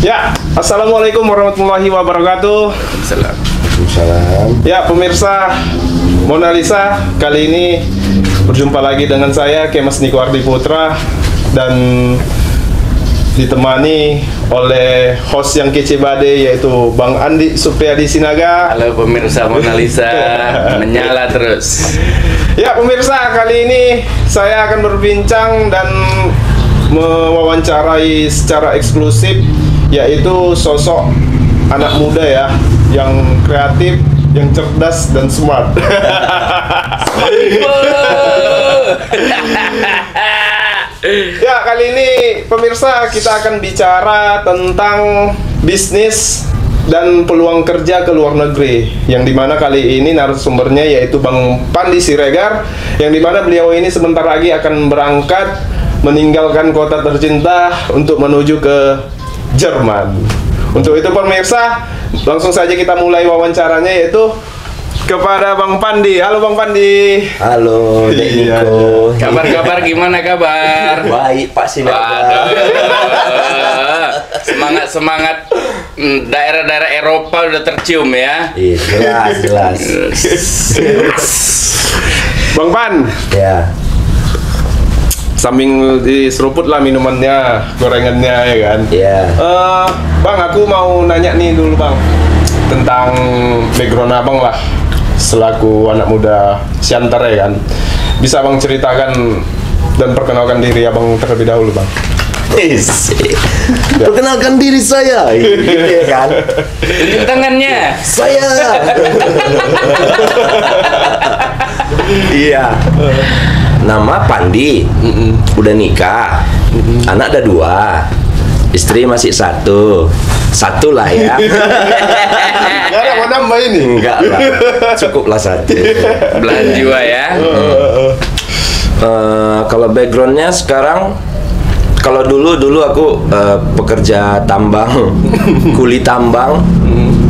Ya, assalamualaikum warahmatullahi wabarakatuh. Waalaikumsalam. Ya, pemirsa Mona Lisa, kali ini berjumpa lagi dengan saya Kemas Niko Ardi Putra dan ditemani oleh host yang kece badai yaitu Bang Andi Supriyadi Sinaga. Halo pemirsa Mona Lisa, menyala terus. Ya, pemirsa, kali ini saya akan berbincang dan mewawancarai secara eksklusif yaitu sosok anak muda ya, yang kreatif, yang cerdas dan smart. Ya, kali ini pemirsa kita akan bicara tentang bisnis dan peluang kerja ke luar negeri, yang dimana kali ini narasumbernya yaitu Bang Pandi Siregar, yang dimana beliau ini sebentar lagi akan berangkat meninggalkan kota tercinta untuk menuju ke Jerman. Untuk itu pemirsa, langsung saja kita mulai wawancaranya, yaitu kepada Bang Pandi. Halo Bang Pandi. Halo Dek Niko. Kabar gimana kabar? Baik Pak Sinaga. Semangat daerah-daerah Eropa udah tercium ya. Iya, jelas. Bang Pan. Ya. Sambil diseruput lah minumannya, gorengannya ya kan. Iya. Bang, aku mau nanya nih dulu Bang, tentang background abang lah selaku anak muda Siantar ya kan. Bisa Bang ceritakan dan perkenalkan diri abang terlebih dahulu Bang. Perkenalkan diri saya, iya kan? Tunjuk tangannya. Saya. Iya. Nama Pandi. Udah nikah. Anak ada 2. Istri masih 1 lah ya. Gak ada mau nambah ini? Enggak lah, cukuplah 1. Belahan jiwa ya. Kalau backgroundnya sekarang, kalau dulu aku pekerja tambang, kuli tambang,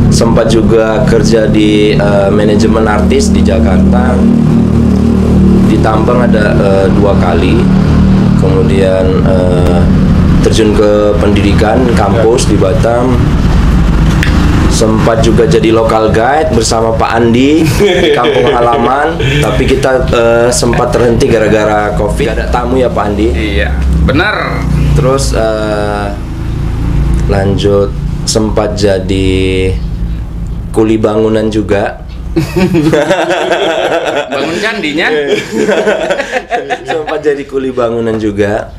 sempat juga kerja di manajemen artis di Jakarta. Di tambang ada 2 kali, kemudian terjun ke pendidikan kampus di Batam. Sempat juga jadi local guide bersama Pak Andi di kampung halaman, tapi kita sempat terhenti gara-gara COVID. Gak ada tamu ya Pak Andi? Iya, benar. Terus lanjut sempat jadi kuli bangunan juga. Bangun candinya. Sempat jadi kuli bangunan juga.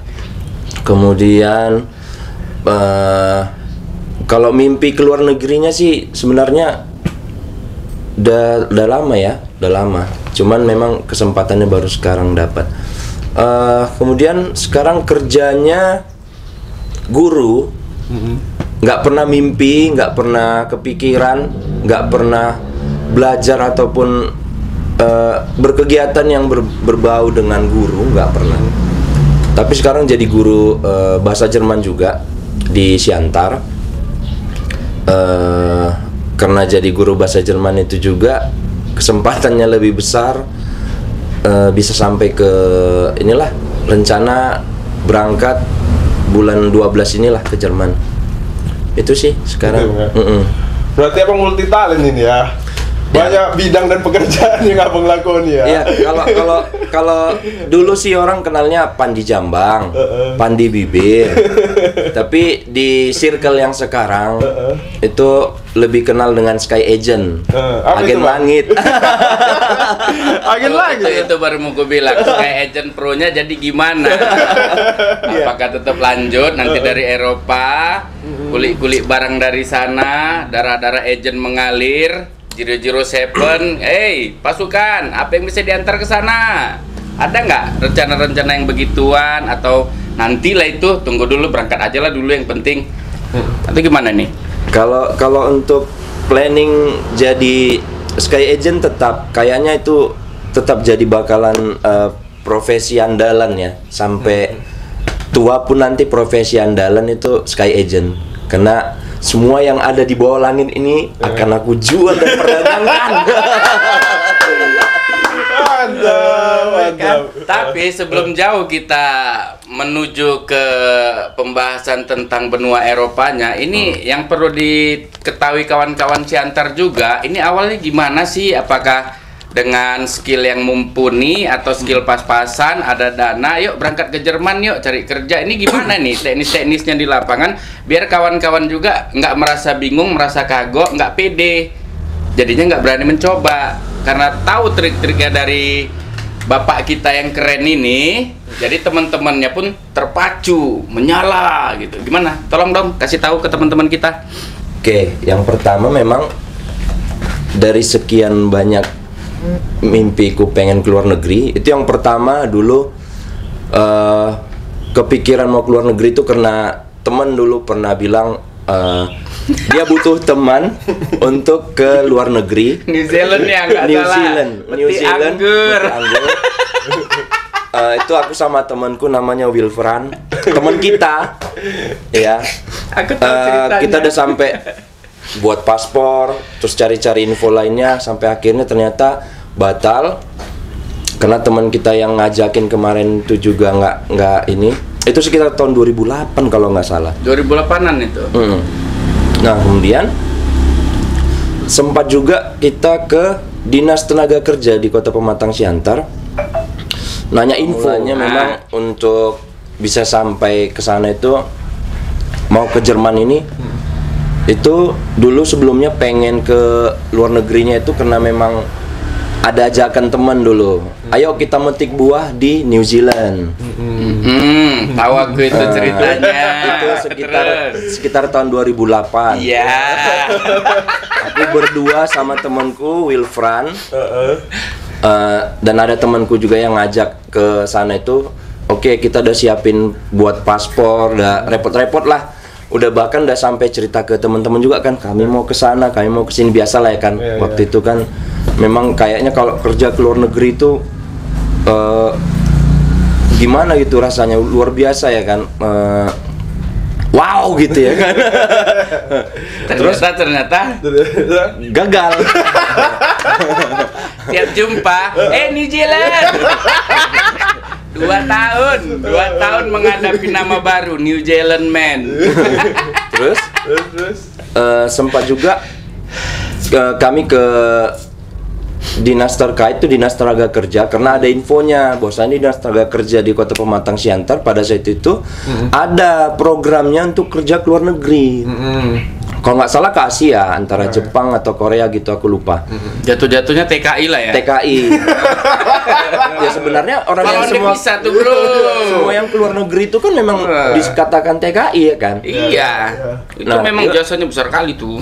Kemudian kalau mimpi keluar negerinya sih sebenarnya udah lama ya, udah lama. Cuman memang kesempatannya baru sekarang dapat. Kemudian sekarang kerjanya guru. Nggak pernah mimpi, nggak pernah kepikiran, nggak pernah belajar ataupun berkegiatan yang berbau dengan guru, nggak pernah. Tapi sekarang jadi guru bahasa Jerman juga di Siantar. Karena jadi guru bahasa Jerman itu juga kesempatannya lebih besar, bisa sampai ke inilah, rencana berangkat bulan 12 inilah ke Jerman. Itu sih sekarang. Berarti abang multi talent ini ya. Banyak bidang dan pekerjaan yang abang lakoni ya. Iya, kalau dulu sih orang kenalnya Pandi Jambang, Pandi Bibir. Tapi di circle yang sekarang itu lebih kenal dengan Sky Agent, agen langit. Agen langit. Itu baru mau gue bilang, Sky Agent Pro-nya jadi gimana? Apakah tetap lanjut nanti dari Eropa, kulik-kulik barang dari sana, darah-darah agent mengalir. 007, pasukan, apa yang bisa diantar ke sana? Ada nggak rencana-rencana yang begituan, atau nantilah itu, tunggu dulu, berangkat aja lah dulu yang penting. Atau gimana nih? Kalau untuk planning jadi Sky Agent, tetap kayaknya itu tetap jadi bakalan profesi andalan ya, sampai tua pun nanti profesi andalan itu Sky Agent, karena semua yang ada di bawah langit ini akan aku jual dan perdagangkan. kan? Tapi sebelum jauh kita menuju ke pembahasan tentang benua Eropanya, ini yang perlu diketahui kawan-kawan Siantar juga, ini awalnya gimana sih? Apakah dengan skill yang mumpuni atau skill pas-pasan, ada dana, yuk berangkat ke Jerman yuk cari kerja. Ini gimana nih teknis-teknisnya di lapangan biar kawan-kawan juga nggak merasa bingung, merasa kagok, nggak pede, jadinya nggak berani mencoba karena tahu trik-triknya dari bapak kita yang keren ini. Jadi teman-temannya pun terpacu, menyala gitu. Gimana? Tolong dong kasih tahu ke teman-teman kita. Oke, yang pertama memang dari sekian banyak mimpiku pengen keluar negeri, itu yang pertama dulu kepikiran mau keluar negeri itu karena teman dulu pernah bilang dia butuh teman untuk ke luar negeri. New Zealand ya, nggak salah. New Zealand, anggur. Itu aku sama temanku namanya Wilfran, teman kita, ya. Aku tahu ceritanya. Kita udah sampai buat paspor, terus cari-cari info lainnya, sampai akhirnya ternyata batal karena teman kita yang ngajakin kemarin itu juga nggak ini. Itu sekitar tahun 2008 kalau nggak salah. 2008an itu. Nah, kemudian sempat juga kita ke Dinas Tenaga Kerja di Kota Pematang Siantar. Nanya infonya memang untuk bisa sampai ke sana itu mau ke Jerman ini. Itu dulu sebelumnya pengen ke luar negerinya itu karena memang ada ajakan teman dulu. Ayo kita metik buah di New Zealand. Tahu aku itu ceritanya. Itu sekitar tahun 2008. Iya. Aku berdua sama temanku Wilfran. Dan ada temanku juga yang ngajak ke sana itu. Oke, kita udah siapin buat paspor, udah repot-repot lah. Udah bahkan udah sampai cerita ke teman-teman juga kan, kami mau ke sana, kami mau ke sini, biasa lah ya kan. Waktu itu kan memang kayaknya kalau kerja ke luar negeri itu gimana gitu rasanya, luar biasa ya kan. Wow gitu ya kan. Ternyata gagal. Tiap jumpa, New Zealand. 2 tahun menghadapi nama baru, New Zealand Man. Terus sempat juga kami ke dinas terkait, itu Dinas Tenaga Kerja, karena ada infonya bahwasanya Dinas Tenaga Kerja di Kota Pematang Siantar pada saat itu ada programnya untuk kerja ke luar negeri. Kalau nggak salah ke Asia, antara Jepang atau Korea gitu, aku lupa. Jatuh-jatuhnya TKI lah ya. TKI. Ya sebenarnya orang yang semua bisa tuh bro. Semua yang keluar negeri itu kan memang dikatakan TKI ya kan. Iya. Itu memang jasanya besar kali tuh.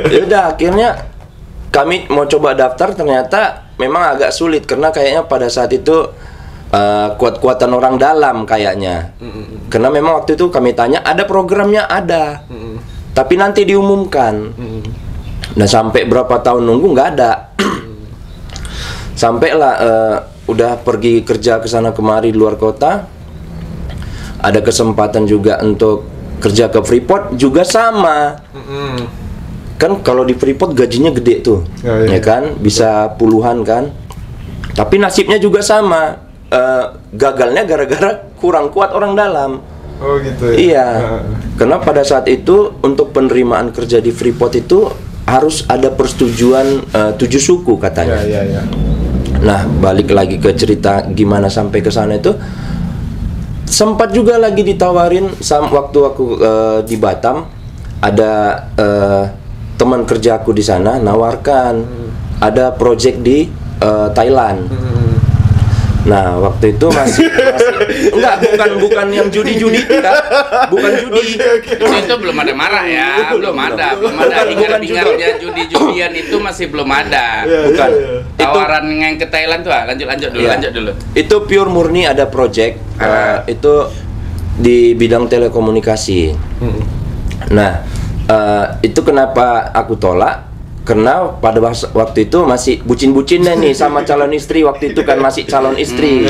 Ya udah, akhirnya kami mau coba daftar, ternyata memang agak sulit karena kayaknya pada saat itu kuat-kuatan orang dalam kayaknya. Karena memang waktu itu kami tanya, ada programnya ada. Tapi nanti diumumkan. Nah, sampai berapa tahun nunggu nggak ada. Sampailah udah pergi kerja ke sana kemari di luar kota. Ada kesempatan juga untuk kerja ke Freeport juga sama. Kan kalau di Freeport gajinya gede tuh, ya kan, bisa puluhan kan. Tapi nasibnya juga sama. Gagalnya gara-gara kurang kuat orang dalam. Oh gitu ya? Iya, karena pada saat itu untuk penerimaan kerja di Freeport itu harus ada persetujuan 7 suku katanya. Ya. Nah, balik lagi ke cerita gimana sampai ke sana itu, sempat juga lagi ditawarin waktu aku di Batam, ada teman kerja aku di sana nawarkan ada project di Thailand. Nah, waktu itu masih bukan yang judi-judi kan? Bukan judi. Itu belum ada marah ya, belum ada hingar-bingarnya judi-judian itu masih belum ada. Bukan. Tawaran yang ke Thailand tuh, lanjut dulu. Itu pure murni ada project, itu di bidang telekomunikasi. Nah, itu kenapa aku tolak? Karena pada waktu itu masih bucin-bucinnya nih sama calon istri, waktu itu kan masih calon istri.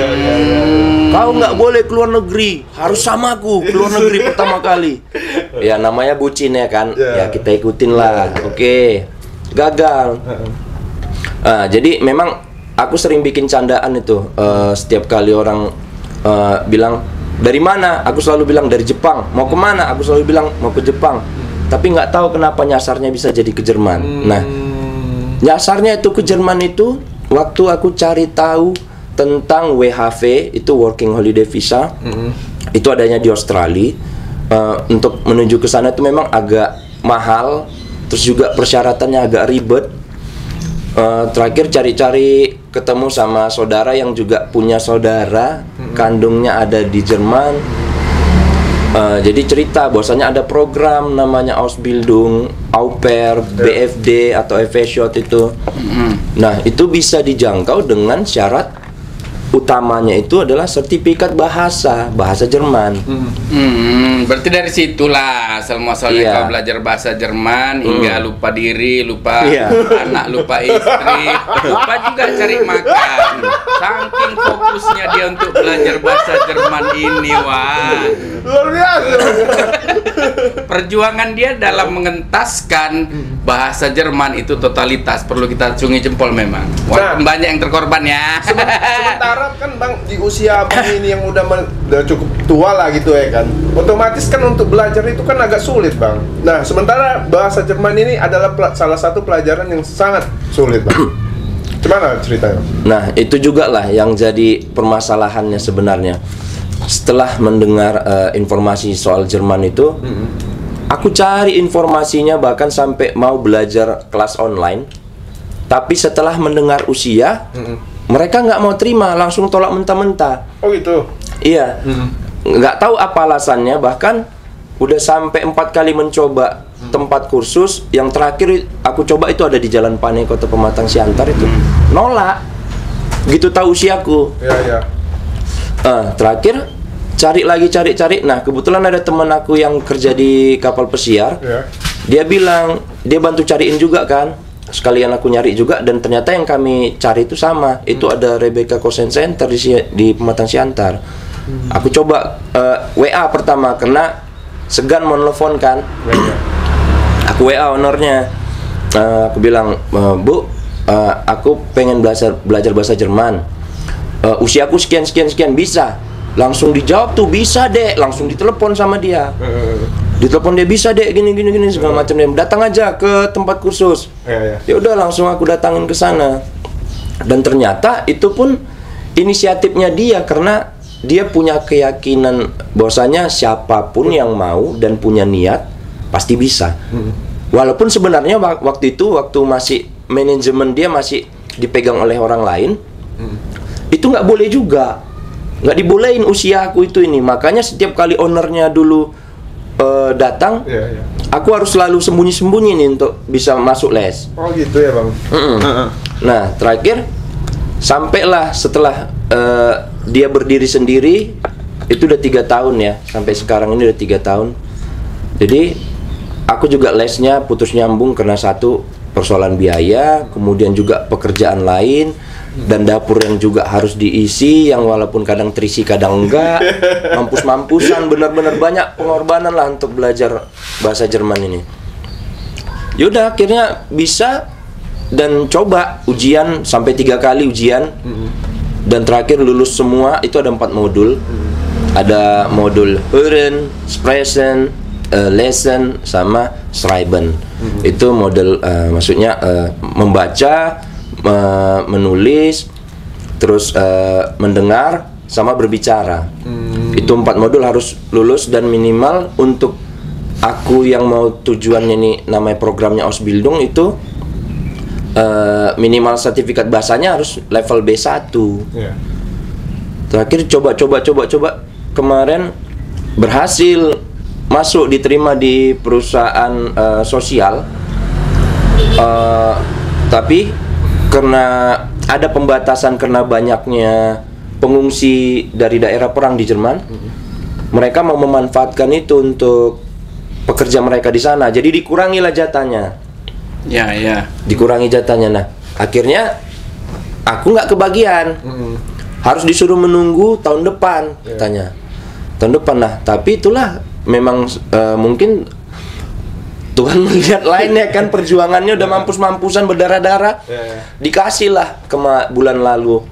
Kau nggak boleh keluar negeri, harus sama aku keluar negeri pertama kali. Ya namanya bucin ya kan, ya kita ikutin lah. Oke, gagal. Jadi memang aku sering bikin candaan itu setiap kali orang bilang dari mana, aku selalu bilang dari Jepang. Mau kemana, aku selalu bilang mau ke Jepang. Tapi nggak tahu kenapa nyasarnya bisa jadi ke Jerman. Nah, nyasarnya itu ke Jerman itu waktu aku cari tahu tentang WHV, itu Working Holiday Visa. Itu adanya di Australia. Untuk menuju ke sana itu memang agak mahal, terus juga persyaratannya agak ribet. Terakhir cari-cari ketemu sama saudara yang juga punya saudara kandungnya ada di Jerman. Jadi cerita bahwasanya ada program namanya Ausbildung, Au Pair, BFD atau FV-Shot itu. Nah, itu bisa dijangkau dengan syarat utamanya itu adalah sertifikat bahasa Jerman. Berarti dari situlah asal-muasalnya kau belajar bahasa Jerman hingga lupa diri, lupa anak, lupa istri, lupa juga cari makan. Saking fokusnya dia untuk belajar bahasa Jerman ini, wah. Luar biasa. Perjuangan dia dalam mengentaskan bahasa Jerman itu totalitas perlu kita acungi jempol memang. Walaupun banyak yang terkorban ya. Sementara kan Bang di usia Bang ini yang udah cukup tua lah gitu ya kan, otomatis kan untuk belajar itu kan agak sulit Bang. Nah sementara bahasa Jerman ini adalah salah satu pelajaran yang sangat sulit Bang. Gimana ceritanya? Nah itu juga lah yang jadi permasalahannya sebenarnya. Setelah mendengar informasi soal Jerman itu, aku cari informasinya bahkan sampai mau belajar kelas online. Tapi setelah mendengar usia, mereka nggak mau terima, langsung tolak mentah-mentah. Oh gitu? Iya. Nggak tahu apa alasannya, bahkan udah sampai 4 kali mencoba tempat kursus. Yang terakhir aku coba itu ada di Jalan Pane, Kota Pematang Siantar itu. Nolak. Gitu tahu usiaku. Iya. Terakhir cari lagi. Nah, kebetulan ada teman aku yang kerja di kapal pesiar. Dia bilang, dia bantu cariin juga kan. Sekalian aku nyari juga, dan ternyata yang kami cari itu sama. Itu ada Rebecca Call Center di Pematang Siantar. Aku coba WA pertama karena segan mau nelfon kan. Aku WA ownernya. Aku bilang, Bu, aku pengen belajar bahasa Jerman. Usiaku sekian bisa. Langsung dijawab tuh, bisa dek. Langsung ditelepon sama dia. Ditelepon dia, bisa dek, gini segala macam. Dia datang aja ke tempat kursus. Ya udah, langsung aku datangin ke sana. Dan ternyata itu pun inisiatifnya dia, karena dia punya keyakinan bahwasanya siapapun yang mau dan punya niat pasti bisa. Walaupun sebenarnya waktu masih manajemen dia masih dipegang oleh orang lain, itu nggak boleh juga, nggak dibolehin usia aku itu ini. Makanya setiap kali ownernya dulu datang, aku harus selalu sembunyi-sembunyi nih untuk bisa masuk les. Oh gitu ya Bang. Nah terakhir sampailah setelah dia berdiri sendiri, itu udah 3 tahun ya, sampai sekarang ini udah 3 tahun. Jadi aku juga lesnya putus nyambung karena satu persoalan biaya, kemudian juga pekerjaan lain, dan dapur yang juga harus diisi, yang walaupun kadang terisi kadang enggak. Mampus-mampusan, benar-benar banyak pengorbanan lah untuk belajar bahasa Jerman ini. Yaudah akhirnya bisa, dan coba ujian sampai 3 kali ujian, dan terakhir lulus semua. Itu ada 4 modul. Ada modul Hören, Sprechen, Lesen, sama Schreiben. Itu model maksudnya membaca, menulis, terus mendengar, sama berbicara. Itu 4 modul harus lulus, dan minimal untuk aku yang mau tujuannya nih namanya programnya Ausbildung itu minimal sertifikat bahasanya harus level B1. Terakhir coba kemarin berhasil masuk, diterima di perusahaan sosial, tapi karena ada pembatasan karena banyaknya pengungsi dari daerah perang di Jerman, mereka mau memanfaatkan itu untuk pekerja mereka di sana, jadi dikurangilah jatahnya. Dikurangi jatahnya. Nah akhirnya aku nggak kebagian, harus disuruh menunggu tahun depan katanya. Tahun depan. Nah tapi itulah memang mungkin Tuhan melihat lainnya kan, perjuangannya udah mampus-mampusan berdarah-darah. Dikasih lah bulan lalu,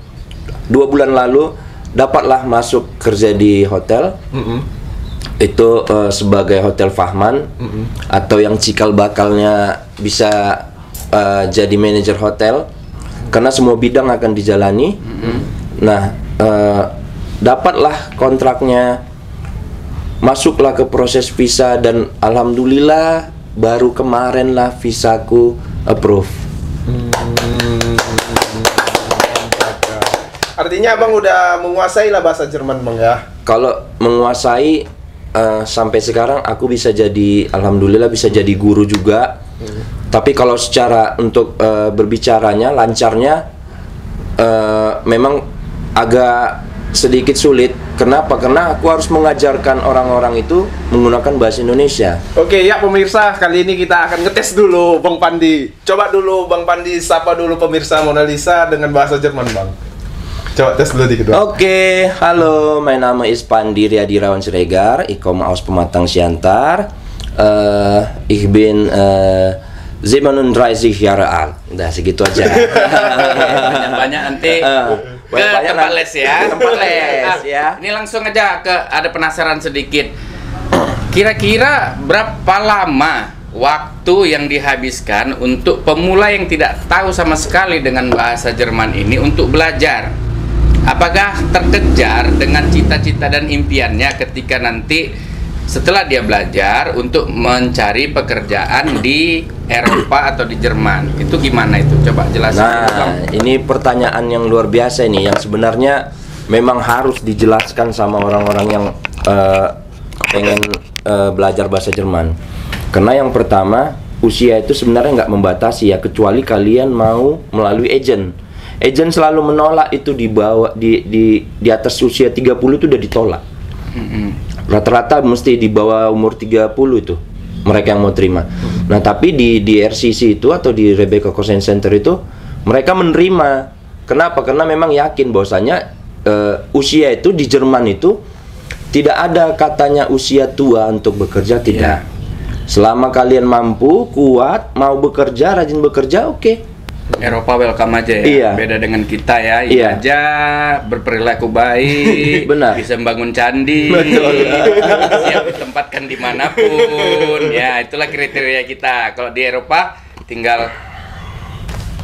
2 bulan lalu dapatlah masuk kerja di hotel. Itu sebagai Hotel Fahman, atau yang cikal bakalnya bisa jadi manajer hotel, karena semua bidang akan dijalani. Nah, dapatlah kontraknya, masuklah ke proses visa, dan alhamdulillah baru kemarin lah visaku approve. Artinya abang udah menguasai lah bahasa Jerman bang ya? Kalau menguasai, sampai sekarang aku bisa jadi, alhamdulillah bisa jadi guru juga. Tapi kalau secara untuk berbicaranya, lancarnya, memang agak sedikit sulit. Kenapa? Karena aku harus mengajarkan orang-orang itu menggunakan bahasa Indonesia. Oke ya pemirsa, kali ini kita akan ngetes dulu Bang Pandi. Coba dulu Bang Pandi sapa dulu pemirsa Mona Lisa dengan bahasa Jerman bang. Coba tes dulu dikit bang. Oke, halo, mein Name ist Pandi Riyadirawan Siregar. Ich komme aus Pematang Siantar. Ich bin 37 Jahre alt. Udah segitu aja. Banyak-banyak nanti ke tempat les ya. Tempat les ya. Ini langsung aja ada penasaran sedikit. Kira-kira berapa lama waktu yang dihabiskan untuk pemula yang tidak tahu sama sekali dengan bahasa Jerman ini untuk belajar? Apakah terkejar dengan cita-cita dan impiannya ketika nanti setelah dia belajar untuk mencari pekerjaan di Eropa atau di Jerman? Itu gimana itu? Coba jelasin. Nah, ini pertanyaan yang luar biasa ini, yang sebenarnya memang harus dijelaskan sama orang-orang yang pengen belajar bahasa Jerman. Karena yang pertama, usia itu sebenarnya nggak membatasi ya, kecuali kalian mau melalui agent. Agent selalu menolak itu di bawah di atas usia 30 itu udah ditolak. Rata-rata mesti di bawah umur 30 itu mereka yang mau terima. Nah, tapi di RCC itu atau di Rebecca Coaching Center itu mereka menerima. Kenapa? Karena memang yakin bahwasanya usia itu di Jerman itu tidak ada katanya usia tua untuk bekerja, tidak. Selama kalian mampu, kuat, mau bekerja, rajin bekerja, oke. Eropa welcome aja ya. Iya. Beda dengan kita ya. Iya. Aja berperilaku baik. Benar. Bisa membangun candi. Betul. Siap ditempatkan dimanapun. Ya, itulah kriteria kita. Kalau di Eropa tinggal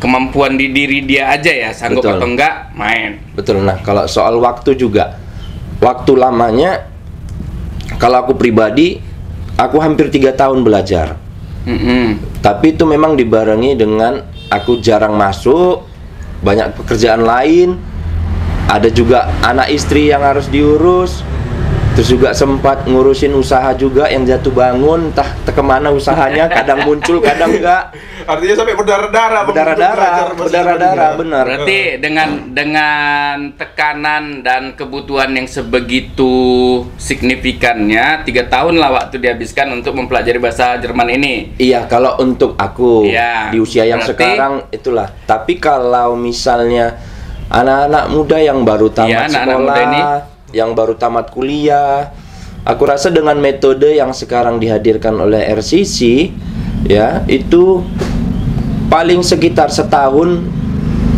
kemampuan di diri dia aja ya, sanggup Betul. atau enggak main. Betul. Nah, kalau soal waktu juga, waktu lamanya, kalau aku pribadi, aku hampir 3 tahun belajar. Tapi itu memang dibarengi dengan aku jarang masuk, banyak pekerjaan lain, ada juga anak istri yang harus diurus, terus juga sempat ngurusin usaha juga yang jatuh bangun, entah kemana usahanya, kadang muncul, kadang enggak. Artinya sampai berdarah-darah. Berdarah-darah, benar. Berarti dengan tekanan dan kebutuhan yang sebegitu signifikannya, 3 tahun lah waktu dihabiskan untuk mempelajari bahasa Jerman ini. Iya, kalau untuk aku di usia yang berarti, sekarang itulah. Tapi kalau misalnya anak-anak muda yang baru tamat sekolah, yang baru tamat kuliah, aku rasa dengan metode yang sekarang dihadirkan oleh RCC, ya, itu paling sekitar setahun,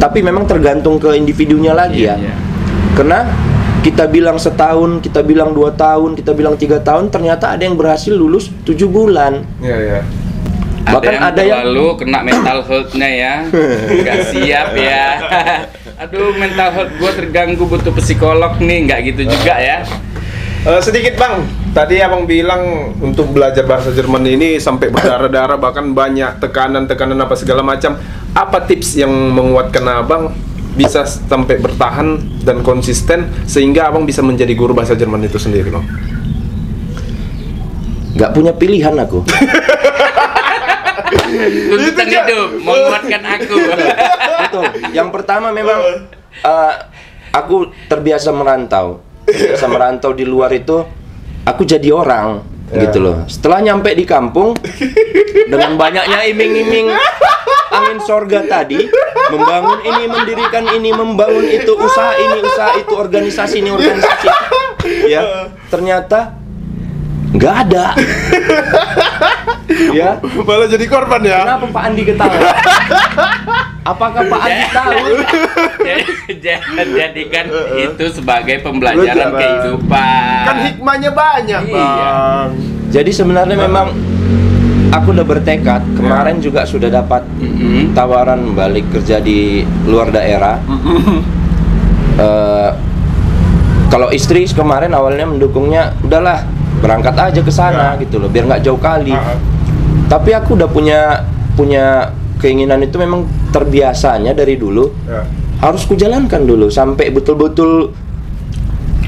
tapi memang tergantung ke individunya lagi ya. Karena kita bilang setahun, kita bilang 2 tahun, kita bilang 3 tahun, ternyata ada yang berhasil lulus 7 bulan. Iya. Bahkan ada yang lalu kena mental health-nya ya, nggak siap ya. Aduh, mental health gue terganggu, butuh psikolog nih, nggak gitu juga ya. Sedikit bang, tadi abang bilang untuk belajar bahasa Jerman ini sampai berdarah-darah, bahkan banyak tekanan apa segala macam. Apa tips yang menguatkan abang bisa sampai bertahan dan konsisten sehingga abang bisa menjadi guru bahasa Jerman itu sendiri bang? Gak punya pilihan aku. Tuntutan hidup menguatkan aku. Betul. Yang pertama memang aku terbiasa merantau. Terbiasa merantau di luar itu, aku jadi orang gitu loh. Setelah nyampe di kampung dengan banyaknya iming-iming angin sorga tadi, membangun ini, mendirikan ini, membangun itu, usaha ini, usaha itu, organisasi ini, organisasi ya, ternyata nggak ada. Ya. Malah jadi korban ya. Kenapa Pak Andi ketawa? Apakah Pak Andi tahu? Jadikan itu sebagai pembelajaran kehidupan. Kan hikmahnya banyak, Bang. Jadi sebenarnya memang aku udah bertekad. Kemarin juga sudah dapat tawaran balik kerja di luar daerah. Kalau istri kemarin awalnya mendukungnya, udahlah berangkat aja ke sana gitu loh, biar nggak jauh kali. Tapi aku udah punya keinginan itu, memang terbiasanya dari dulu harus kujalankan dulu sampai betul-betul,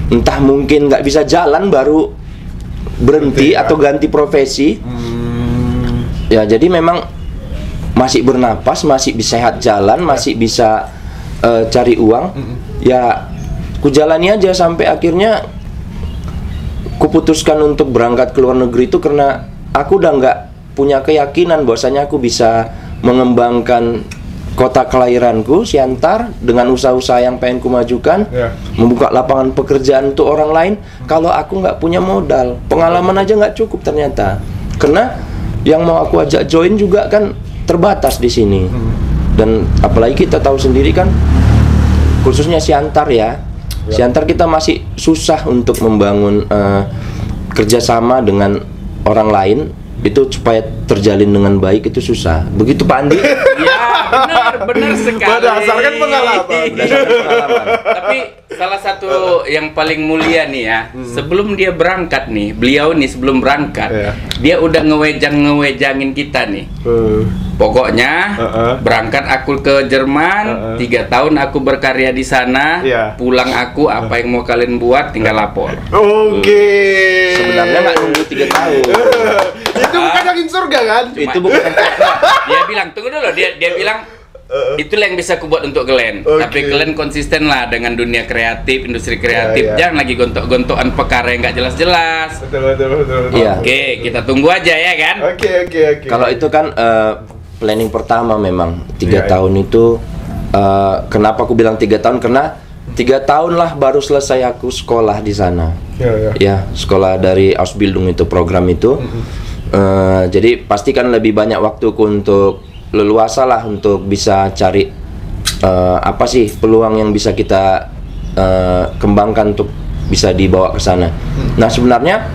entah mungkin nggak bisa jalan baru berhenti atau ganti profesi. Ya jadi memang masih bernapas, masih bisa sehat jalan, masih bisa cari uang. Ya kujalani aja sampai akhirnya kuputuskan untuk berangkat ke luar negeri itu karena aku udah nggak punya keyakinan bahwasanya aku bisa mengembangkan kota kelahiranku, Siantar, dengan usaha-usaha yang pengen kumajukan, membuka lapangan pekerjaan untuk orang lain. Kalau aku nggak punya modal, pengalaman aja nggak cukup ternyata. Karena yang mau aku ajak join juga kan terbatas di sini. Dan apalagi kita tahu sendiri kan, khususnya Siantar ya. Siantar kita masih susah untuk membangun kerjasama dengan orang lain itu supaya terjalin dengan baik, itu susah. Begitu Pak Andi? Ya benar sekali. Berdasarkan pengalaman. Tapi salah satu yang paling mulia nih ya, sebelum dia berangkat nih, beliau nih sebelum berangkat, dia udah ngewejangin kita nih. Pokoknya berangkat aku ke Jerman, 3 tahun aku berkarya di sana, pulang aku apa yang mau kalian buat tinggal lapor. Sebenarnya nggak nunggu 3 tahun. Itu bukan angin surga kan? Itu bukan. Dia bilang tunggu dulu, dia bilang itulah yang bisa aku buat untuk kalian. Tapi kalian konsisten lah dengan dunia kreatif, industri kreatif. Jangan lagi gontok-gontokan perkara yang nggak jelas-jelas. Betul. Oke, kita tunggu aja ya kan. Oke. Kalau itu kan planning pertama memang 3 tahun itu. Kenapa aku bilang 3 tahun? Karena 3 tahun lah baru selesai aku sekolah di sana. Ya, sekolah dari Ausbildung itu, program itu. Jadi pastikan lebih banyak waktuku untuk leluasa lah untuk bisa cari apa sih peluang yang bisa kita kembangkan untuk bisa dibawa ke sana. Nah sebenarnya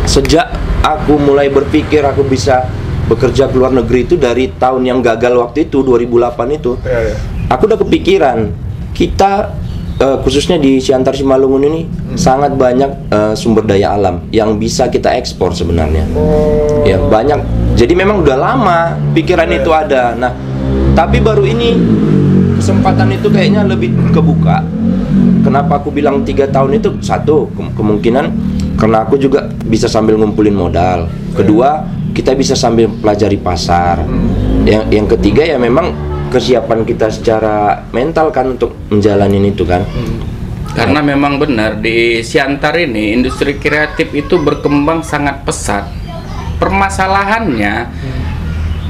sejak aku mulai berpikir aku bisa bekerja ke luar negeri itu dari tahun yang gagal waktu itu 2008 itu, aku udah kepikiran kita khususnya di Siantar Simalungun ini sangat banyak sumber daya alam yang bisa kita ekspor sebenarnya. Ya banyak. Jadi memang udah lama pikiran itu ada. Nah, tapi baru ini kesempatan itu kayaknya lebih kebuka. Kenapa aku bilang 3 tahun itu? Satu, kemungkinan karena aku juga bisa sambil ngumpulin modal. Kedua, kita bisa sambil pelajari pasar. Yang ketiga ya memang kesiapan kita secara mental kan untuk menjalanin itu kan. Karena memang benar di Siantar ini industri kreatif itu berkembang sangat pesat. Permasalahannya,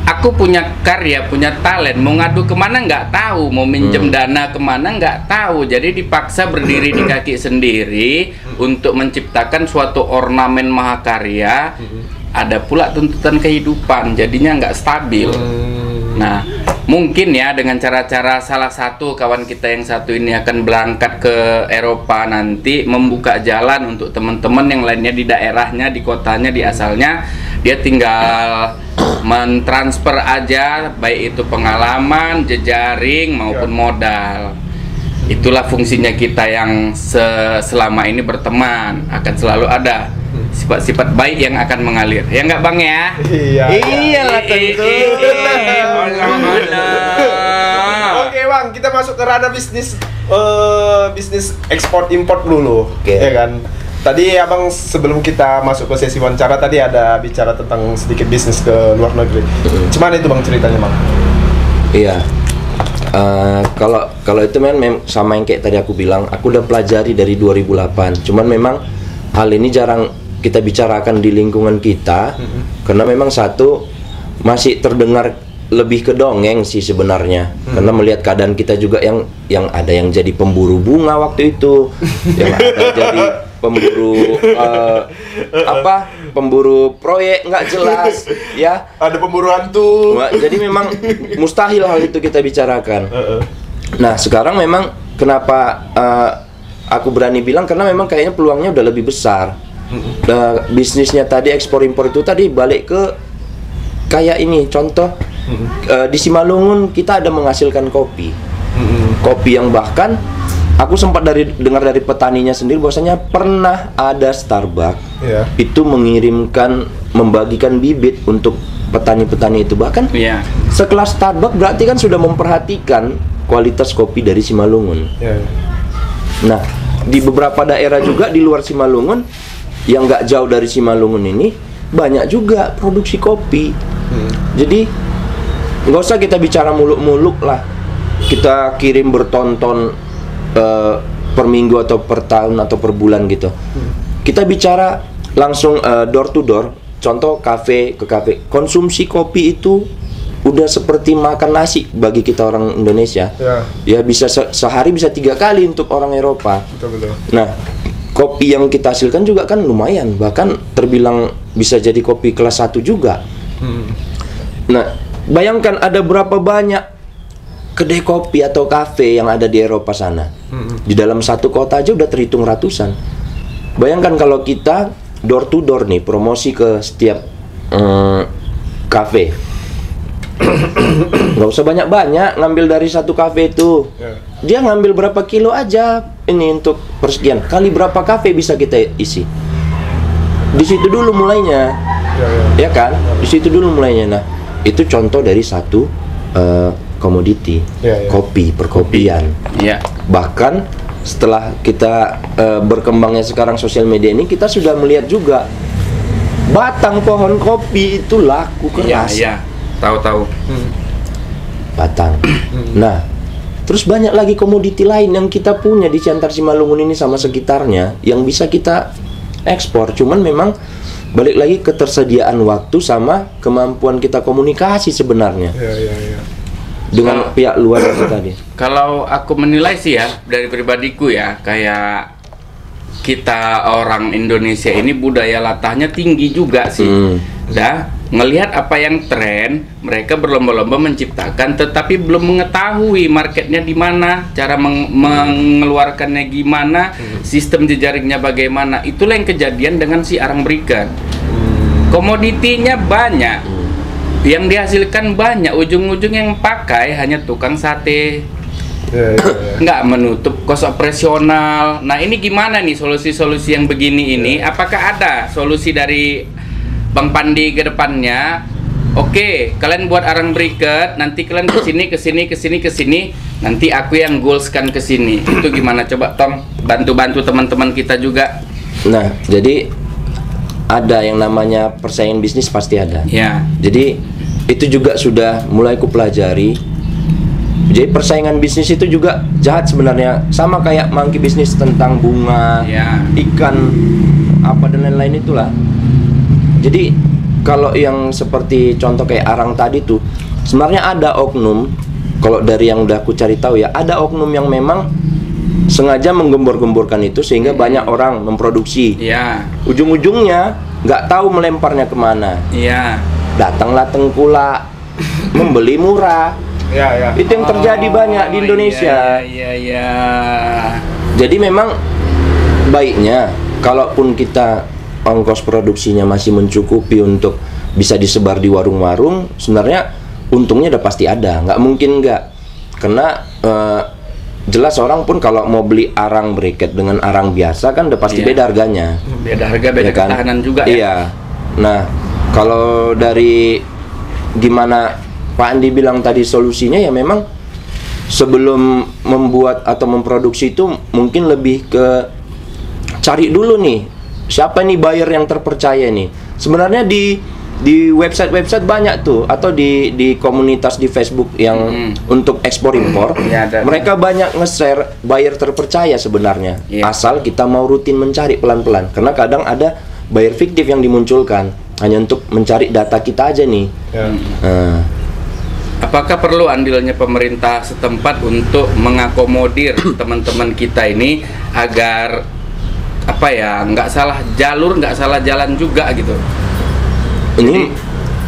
aku punya karya, punya talent, mau ngadu kemana nggak tahu, mau minjem dana kemana nggak tahu. Jadi dipaksa berdiri di kaki sendiri untuk menciptakan suatu ornamen mahakarya. Ada pula tuntutan kehidupan, jadinya nggak stabil. Nah, mungkin ya dengan cara-cara salah satu kawan kita yang satu ini akan berangkat ke Eropa nanti, membuka jalan untuk teman-teman yang lainnya di daerahnya, di kotanya, di asalnya. Dia tinggal mentransfer aja, baik itu pengalaman, jejaring maupun modal. Itulah fungsinya kita yang selama ini berteman, akan selalu ada sifat-sifat baik yang akan mengalir. Ya nggak Bang ya? Iyalah tentu. Oke Bang, kita masuk ke ranah bisnis ekspor import dulu, ya kan? Tadi abang sebelum kita masuk ke sesi wawancara tadi ada bicara tentang sedikit bisnis ke luar negeri. Cuman itu Bang ceritanya Bang? Iya. Kalau itu memang sama yang kayak tadi aku bilang, aku udah pelajari dari 2008. Cuman memang hal ini jarang kita bicarakan di lingkungan kita, karena memang satu masih terdengar lebih ke dongeng sih sebenarnya. Karena melihat keadaan kita juga yang ada yang jadi pemburu bunga waktu itu, yang ada jadi pemburu pemburu proyek nggak jelas, ya. Ada pemburu hantu. Jadi memang mustahil hal itu kita bicarakan. Nah, sekarang memang kenapa aku berani bilang karena memang kayaknya peluangnya udah lebih besar. Bisnisnya tadi ekspor impor itu tadi balik ke kayak ini contoh di Simalungun kita ada menghasilkan kopi. Kopi yang bahkan aku sempat dengar dari petaninya sendiri bahwasanya pernah ada Starbucks itu membagikan bibit untuk petani-petani itu, bahkan sekelas Starbucks berarti kan sudah memperhatikan kualitas kopi dari Simalungun. Nah, di beberapa daerah juga di luar Simalungun yang nggak jauh dari Simalungun ini banyak juga produksi kopi. Jadi nggak usah kita bicara muluk-muluk lah, kita kirim bertonton per minggu atau per tahun atau per bulan gitu. Kita bicara langsung door to door. Contoh kafe ke kafe. Konsumsi kopi itu udah seperti makan nasi bagi kita orang Indonesia. Ya bisa sehari bisa 3 kali untuk orang Eropa. Betul. Nah, kopi yang kita hasilkan juga kan lumayan, bahkan terbilang bisa jadi kopi kelas 1 juga. Nah, bayangkan ada berapa banyak kedai kopi atau kafe yang ada di Eropa sana. Di dalam satu kota aja udah terhitung ratusan. Bayangkan kalau kita door to door nih, promosi ke setiap kafe. Nggak usah banyak-banyak ngambil dari satu kafe itu. Dia ngambil berapa kilo aja ini untuk persekian. Kali berapa kafe bisa kita isi. Di situ dulu mulainya. Ya kan? Di situ dulu mulainya. Nah, itu contoh dari satu komoditi, kopi, perkopian. Bahkan setelah kita berkembangnya sekarang sosial media ini, kita sudah melihat juga batang pohon kopi itu laku keras. Tahu. Batang. Nah, terus banyak lagi komoditi lain yang kita punya di Siantar Simalungun ini sama sekitarnya yang bisa kita ekspor. Cuman memang balik lagi ketersediaan waktu sama kemampuan kita komunikasi sebenarnya. Dengan pihak luar itu tadi. Kalau aku menilai sih ya, dari pribadiku ya, kayak kita orang Indonesia ini budaya latahnya tinggi juga sih. Ngelihat apa yang tren, mereka berlomba-lomba menciptakan, tetapi belum mengetahui marketnya di mana, cara mengeluarkannya gimana, sistem jejaringnya bagaimana. Itulah yang kejadian dengan si arang berikan. Komoditinya banyak, yang dihasilkan banyak, ujung-ujung yang pakai hanya tukang sate. Nggak menutup kos operasional. Nah, ini gimana nih solusi-solusi yang begini ini? Apakah ada solusi dari Bang Pandi ke depannya? Oke, kalian buat arang beriket, nanti kalian kesini, nanti aku yang goalskan ke sini. Itu gimana? Coba Tom, bantu-bantu teman-teman kita juga. Nah, jadi ada yang namanya persaingan bisnis pasti ada. Jadi itu juga sudah mulai ku pelajari. Jadi persaingan bisnis itu juga jahat sebenarnya, sama kayak monkey bisnis tentang bunga, ikan, apa dan lain-lain itulah. Jadi kalau yang seperti contoh kayak arang tadi tuh, sebenarnya ada oknum, kalau dari yang udah aku cari tahu ya, ada oknum yang memang sengaja menggembor-gemborkan itu sehingga banyak orang memproduksi. Ujung-ujungnya nggak tahu melemparnya kemana. Datanglah tengkulak, membeli murah. Itu yang terjadi banyak di Indonesia. Jadi memang baiknya kalaupun kita ongkos produksinya masih mencukupi untuk bisa disebar di warung-warung, sebenarnya untungnya udah pasti ada, nggak mungkin nggak. Karena jelas orang pun kalau mau beli arang briket dengan arang biasa kan udah pasti beda harganya. Beda harga, beda kan? Ketahanan juga ya. Iya. Nah, kalau dari gimana Pak Andi bilang tadi solusinya ya memang sebelum membuat atau memproduksi itu mungkin lebih ke cari dulu nih siapa nih buyer yang terpercaya nih. Sebenarnya di website banyak tuh, atau di komunitas di Facebook yang untuk ekspor impor, mereka banyak nge-share buyer terpercaya sebenarnya. Asal kita mau rutin mencari pelan-pelan, karena kadang ada buyer fiktif yang dimunculkan hanya untuk mencari data kita aja nih. Apakah perlu andilnya pemerintah setempat untuk mengakomodir teman-teman kita ini agar apa ya, nggak salah jalur, nggak salah jalan juga gitu. Ini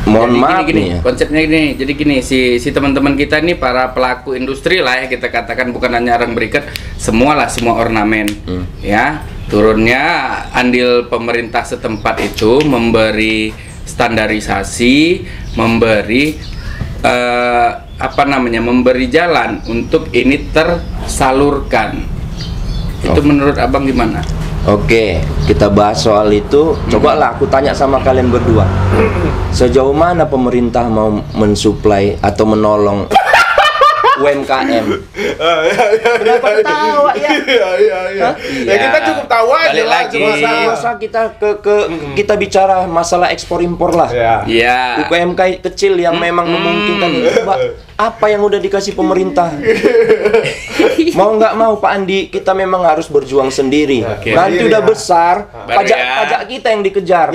mohon Jadi maaf gini, nih ya. konsepnya gini. Jadi gini, si teman-teman kita ini para pelaku industri lah ya, kita katakan, bukan hanya orang berikat, semua ornamen. Ya, turunnya andil pemerintah setempat itu memberi standarisasi, memberi memberi jalan untuk ini tersalurkan. Itu menurut Abang gimana? Oke, kita bahas soal itu. Cobalah aku tanya sama kalian berdua. Sejauh mana pemerintah mau mensuplai atau menolong UMKM? Kenapa ketawa ya? Iya. Ya kita cukup tahu aja Balik lah. lagi. Masa kita kita bicara masalah ekspor impor lah. Iya. UMKM kecil yang memang memungkinkan itu, Pak. Apa yang udah dikasih pemerintah? Mau nggak mau Pak Andi, kita memang harus berjuang sendiri. Nanti udah besar, pajak kita yang dikejar.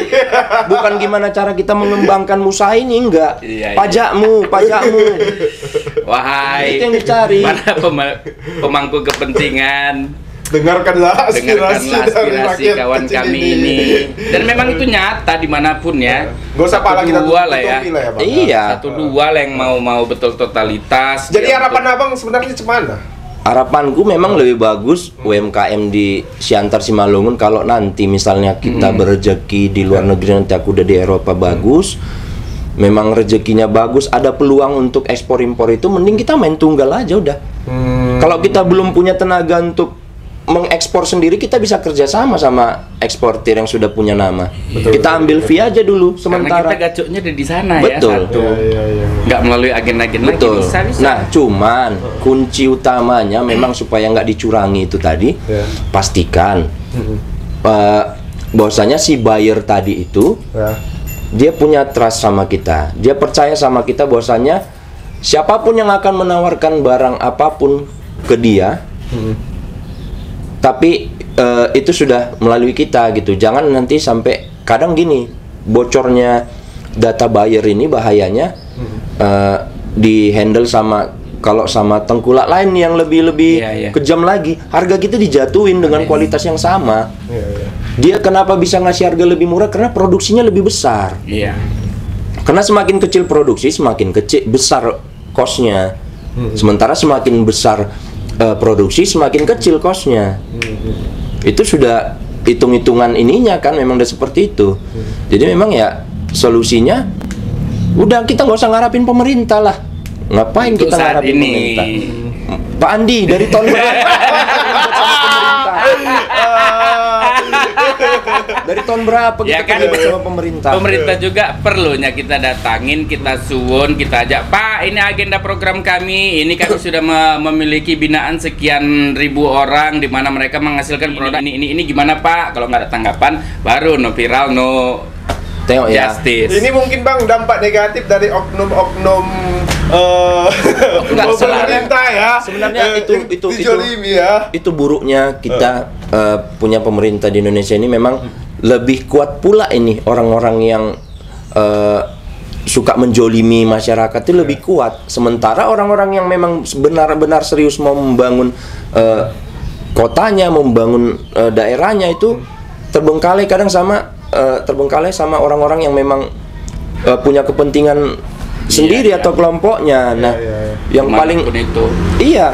Bukan gimana cara kita mengembangkan usaha ini, enggak. Iya. Pajakmu. Wahai, Itu yang dicari. para pemangku kepentingan, Dengarkanlah aspirasi dari rakyat kawan kecil kami ini. Dan memang itu nyata dimanapun ya. Gak usah pala kita Dua lah ya. tutupi lah ya, Bang. Iya. Satu dua lah yang mau betul totalitas. Jadi Dia harapan Abang sebenarnya cemana? Harapanku memang lebih bagus UMKM di Siantar Simalungun. Kalau nanti misalnya kita berrezeki di luar negeri, nanti aku udah di Eropa bagus, memang rezekinya bagus, ada peluang untuk ekspor impor, itu mending kita main tunggal aja udah. Kalau kita belum punya tenaga untuk mengekspor sendiri, kita bisa kerjasama sama eksportir yang sudah punya nama. Kita ambil fee aja dulu karena sementara. kita gacoknya ada di sana. Betul. Ya satu. Iya. Nggak melalui agen-agen lagi, Betul. bisa. Nah, cuman kunci utamanya memang supaya nggak dicurangi itu tadi, pastikan bahwasanya si buyer tadi itu dia punya trust sama kita, dia percaya sama kita bahwasanya siapapun yang akan menawarkan barang apapun ke dia, tapi itu sudah melalui kita gitu. Jangan nanti sampai, kadang gini, bocornya data buyer ini bahayanya di handle sama, kalau sama tengkulak lain yang lebih kejam lagi, harga kita dijatuhin dengan kualitas yang sama. Dia kenapa bisa ngasih harga lebih murah? Karena produksinya lebih besar. Iya. Karena semakin kecil produksi, semakin besar cost-nya. Sementara semakin besar produksi, semakin kecil cost-nya. Itu sudah hitung-hitungan ininya kan, memang udah seperti itu. Jadi memang ya solusinya udah, kita nggak usah ngarapin pemerintah lah. Ngapain Untuk kita saat ngarapin ini. pemerintah? Pak Andi, dari tahun berapa? Dari tahun berapa kita Ya kan, kerja sama pemerintah? Pemerintah juga perlunya kita datangin, kita suwun, kita ajak, Pak, ini agenda program kami, ini kami sudah memiliki binaan sekian ribu orang, di mana mereka menghasilkan produk ini gimana Pak? Kalau nggak ada tanggapan, baru no viral, no Tengok ya. justice. Ini mungkin Bang dampak negatif dari oknum-oknum Enggak, pemerintah ya. sebenarnya itu dijolimi ya. Itu buruknya kita punya pemerintah di Indonesia ini. Memang lebih kuat pula ini orang-orang yang suka menjolimi masyarakat itu lebih kuat. Sementara orang-orang yang memang benar-benar serius mau membangun kotanya, membangun daerahnya, itu terbengkalai kadang sama orang-orang yang memang punya kepentingan sendiri atau kelompoknya. Nah, yang paling itu. Iya,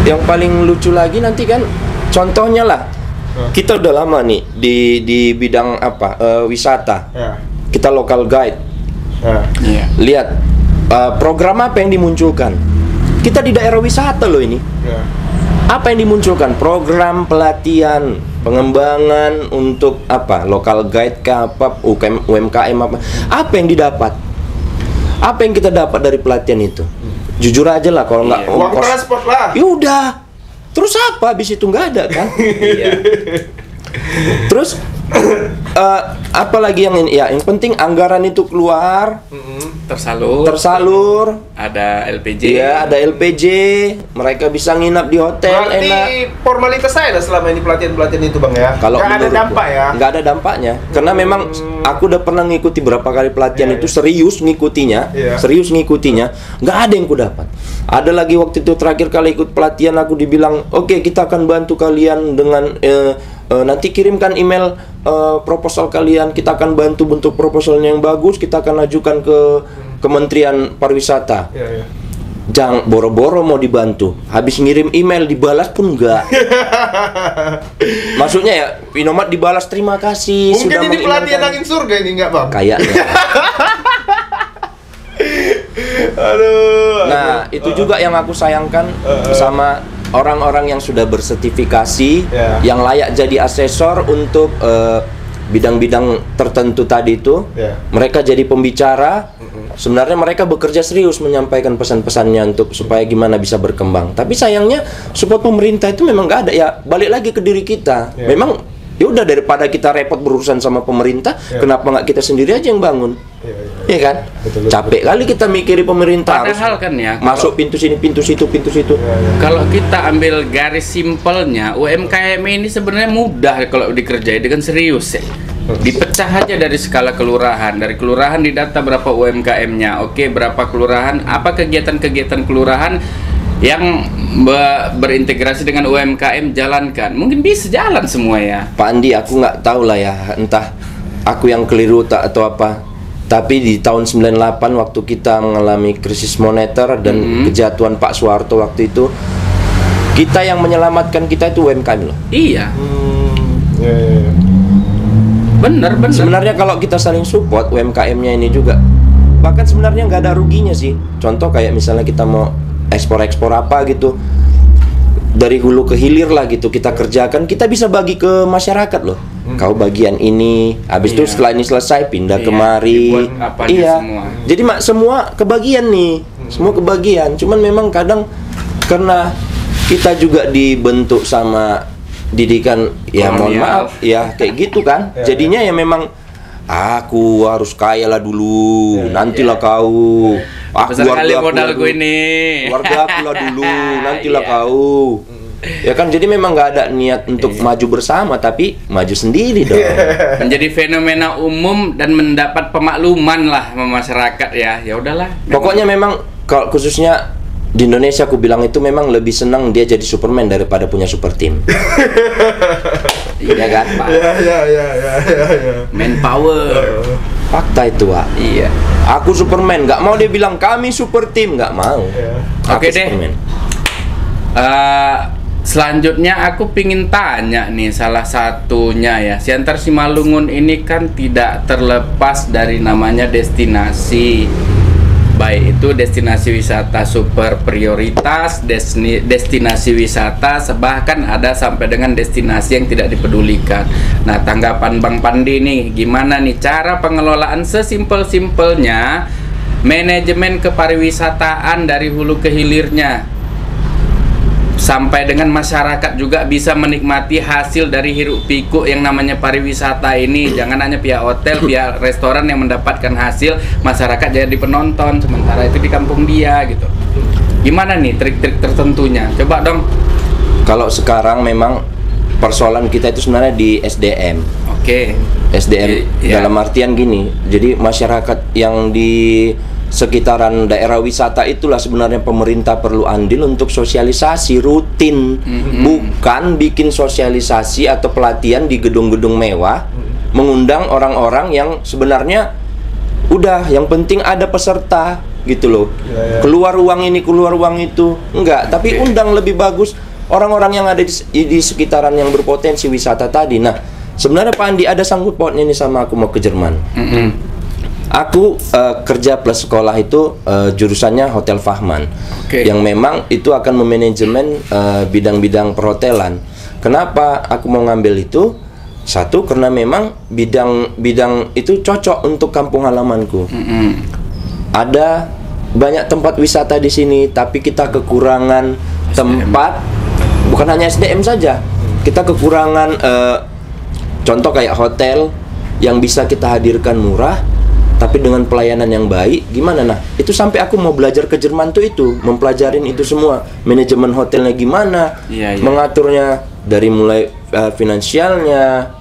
yang paling lucu lagi nanti kan, contohnya lah, kita udah lama nih di bidang apa, wisata. Kita local guide. Lihat program apa yang dimunculkan. Kita di daerah wisata loh ini. Apa yang dimunculkan? Program pelatihan, pengembangan untuk apa? Local guide kah, apa, UMKM apa? Apa yang didapat? Apa yang kita dapat dari pelatihan itu? Jujur aja lah, kalau nggak Uang transport lah. ya udah. Terus apa? Habis itu nggak ada kan? Terus apalagi yang ini ya, yang penting anggaran itu keluar, tersalur, ada LPG. Iya, ada LPG, mereka bisa nginap di hotel. Berarti enak. formalitas saya selama ini pelatihan itu Bang ya. Kalau nggak ada dampak ya. Nggak ada dampaknya, karena memang aku udah pernah ngikuti berapa kali pelatihan itu serius ngikutinya, nggak ada yang ku dapat. Ada lagi waktu itu terakhir kali ikut pelatihan aku dibilang, oke, kita akan bantu kalian dengan nanti kirimkan email proposal kalian, kita akan bantu bentuk proposalnya yang bagus, kita akan ajukan ke Kementerian Pariwisata. Jangan boro-boro mau dibantu, habis ngirim email dibalas pun enggak. Maksudnya ya, Inomat dibalas terima kasih. Mungkin sudah ini pelatihan angin surga ini enggak Bang? Kayaknya. Aduh. Nah, itu juga yang aku sayangkan sama orang-orang yang sudah bersertifikasi, yang layak jadi asesor untuk bidang-bidang tertentu tadi itu. Mereka jadi pembicara. Sebenarnya mereka bekerja serius menyampaikan pesan-pesannya untuk supaya gimana bisa berkembang. Tapi sayangnya support pemerintah itu memang nggak ada. Ya balik lagi ke diri kita. Memang ya udah, daripada kita repot berurusan sama pemerintah, kenapa nggak kita sendiri aja yang bangun? Iya kan? Betul. Capek kali kita mikiri pemerintah. Padahal kan ya, masuk pintu sini, pintu situ, pintu situ. Kalau kita ambil garis simpelnya, UMKM ini sebenarnya mudah kalau dikerjain dengan serius ya. Dipecah aja dari skala kelurahan. Dari kelurahan didata berapa UMKM-nya. Oke, berapa kelurahan, apa kegiatan-kegiatan kelurahan yang berintegrasi dengan UMKM, jalankan. Mungkin bisa jalan semua ya. Pak Andi, aku nggak tahu lah ya, entah aku yang keliru tak atau apa. Tapi di tahun 98 waktu kita mengalami krisis moneter dan kejatuhan Pak Soeharto waktu itu, kita yang menyelamatkan kita itu UMKM loh. Iya. Bener. Sebenarnya kalau kita saling support UMKM-nya ini juga, bahkan sebenarnya nggak ada ruginya sih. Contoh kayak misalnya kita mau ekspor apa gitu, dari hulu ke hilir lah gitu kita kerjakan, kita bisa bagi ke masyarakat loh. Kau bagian ini, habis itu setelah ini selesai pindah kemari. Semua. Jadi semua kebagian nih, semua kebagian. Cuman memang kadang karena kita juga dibentuk sama didikan ya mohon maaf ya kayak gitu kan. Jadinya ya memang aku harus kaya lah dulu, nantilah kau. Kali modal gue ini. Keluarga aku lah dulu, nantilah kau. Ya kan, jadi memang nggak ada niat untuk maju bersama, tapi maju sendiri dong. Menjadi fenomena umum dan mendapat pemakluman lah masyarakat ya. Ya udahlah. Pokoknya memang kalau khususnya di Indonesia aku bilang itu memang lebih senang dia jadi Superman daripada punya super team. Iya kan, Pak? Ya. Manpower. Fakta itu, Pak. Iya. Aku Superman, nggak mau dia bilang kami super team, nggak mau. Oke deh. Selanjutnya aku pingin tanya nih salah satunya ya, Siantar Simalungun ini kan tidak terlepas dari namanya destinasi. Baik itu destinasi wisata super prioritas, destinasi wisata, bahkan ada sampai dengan destinasi yang tidak dipedulikan. Nah, tanggapan Bang Pandi nih, gimana nih cara pengelolaan sesimpel-simpelnya manajemen kepariwisataan dari hulu ke hilirnya, sampai dengan masyarakat juga bisa menikmati hasil dari hiruk pikuk yang namanya pariwisata ini. Jangan hanya pihak hotel, pihak restoran yang mendapatkan hasil, masyarakat jadi penonton, sementara itu di kampung dia gitu. Gimana nih trik-trik tertentunya? Coba dong. Kalau sekarang memang persoalan kita itu sebenarnya di SDM. Oke. SDM dalam artian gini, jadi masyarakat yang di sekitaran daerah wisata itulah sebenarnya pemerintah perlu andil untuk sosialisasi rutin, bukan bikin sosialisasi atau pelatihan di gedung-gedung mewah, mengundang orang-orang yang sebenarnya udah yang penting ada peserta gitu loh. Keluar uang ini, keluar uang itu, enggak, tapi undang lebih bagus orang-orang yang ada di sekitaran yang berpotensi wisata tadi. Nah, sebenarnya Pak Andi ada sangkut pautnya ini sama aku mau ke Jerman. Aku kerja plus sekolah itu jurusannya Hotel Fahman, yang memang itu akan memanajemen bidang-bidang perhotelan. Kenapa aku mau ngambil itu? Satu, karena memang bidang itu cocok untuk kampung halamanku. Ada banyak tempat wisata di sini, tapi kita kekurangan tempat. Bukan hanya SDM saja, kita kekurangan contoh kayak hotel. yang bisa kita hadirkan murah tapi dengan pelayanan yang baik, gimana? Nah, itu sampai aku mau belajar ke Jerman tuh itu, mempelajarin itu semua, manajemen hotelnya gimana, mengaturnya dari mulai finansialnya,